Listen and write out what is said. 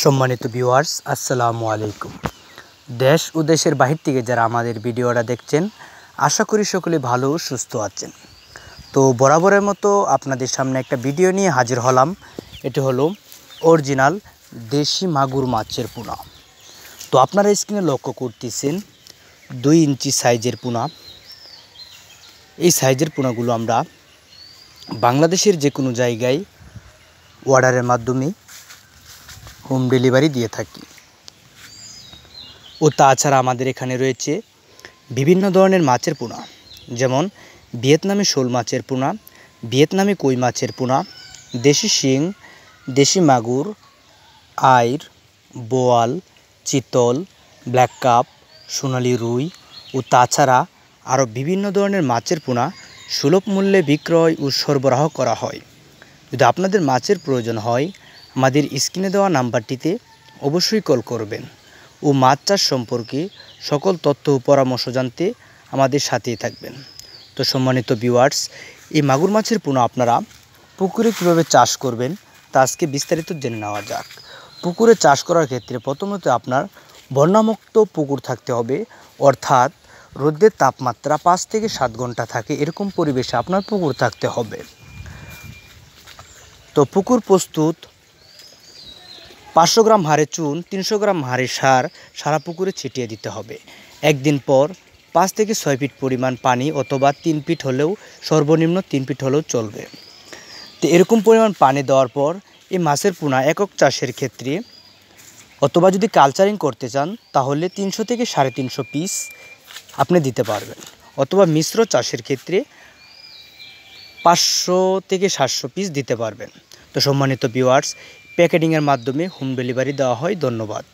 সম্মানিত ভিউয়ার্স, আসসালামু আলাইকুম। দেশ ও দেশের বাহির থেকে যারা আমাদের ভিডিওটা দেখছেন, আশা করি সকলে ভালো ও সুস্থ আছেন। তো বরাবরের মতো আপনাদের সামনে একটা ভিডিও নিয়ে হাজির হলাম। এটি হলো অরিজিনাল দেশি মাগুর মাছের পোনা। তো আপনারা স্ক্রিনে লক্ষ্য করতেছেন 2 ইঞ্চি সাইজের পোনা। এই সাইজের পোনাগুলো আমরা বাংলাদেশের যে কোনো জায়গায় অর্ডারের মাধ্যমে হোম ডেলিভারি দিয়ে থাকি। ও তাছাড়া আমাদের এখানে রয়েছে বিভিন্ন ধরনের মাছের পোনা, যেমন ভিয়েতনামি শোল মাছের পোনা, ভিয়েতনামি কই মাছের পোনা, দেশি শিং, দেশি মাগুর, আইর, বোয়াল, চিতল, ব্ল্যাক কাপ, সোনালি রুই ও তাছাড়া আরও বিভিন্ন ধরনের মাছের পোনা সুলভ মূল্যে বিক্রয় ও সরবরাহ করা হয়। যদি আপনাদের মাছের প্রয়োজন হয়, আমাদের স্ক্রিনে দেওয়া নাম্বারটিতে অবশ্যই কল করবেন ও মাছ চাষ সম্পর্কে সকল তথ্য ও পরামর্শ জানতে আমাদের সাথেই থাকবেন। তো সম্মানিত ভিউয়ার্স, এই মাগুর মাছের পোনা আপনারা পুকুরে কীভাবে চাষ করবেন তা আজকে বিস্তারিত জেনে নেওয়া যাক। পুকুরে চাষ করার ক্ষেত্রে প্রথমত আপনার বন্যামুক্ত পুকুর থাকতে হবে, অর্থাৎ রোদের তাপমাত্রা 5 থেকে 7 ঘন্টা থাকে এরকম পরিবেশে আপনার পুকুর থাকতে হবে। তো পুকুর প্রস্তুত 500 গ্রাম হাড়ে চুন, 300 গ্রাম হাড়ে সার সারা পুকুরে ছিটিয়ে দিতে হবে। একদিন পর 5 থেকে 6 ফিট পরিমাণ পানি অথবা 3 ফিট হলেও, সর্বনিম্ন 3 ফিট হলেও চলবে। তো এরকম পরিমাণ পানি দেওয়ার পর এই মাছের পোনা একক চাষের ক্ষেত্রে অথবা যদি কালচারিং করতে চান তাহলে 300 থেকে 350 পিস আপনি দিতে পারবেন, অথবা মিশ্র চাষের ক্ষেত্রে 500 থেকে 700 পিস দিতে পারবেন। তো সম্মানিত ভিউয়ার্স, প্যাকেটিংয়ের মাধ্যমে হোম ডেলিভারি দেওয়া হয়। ধন্যবাদ।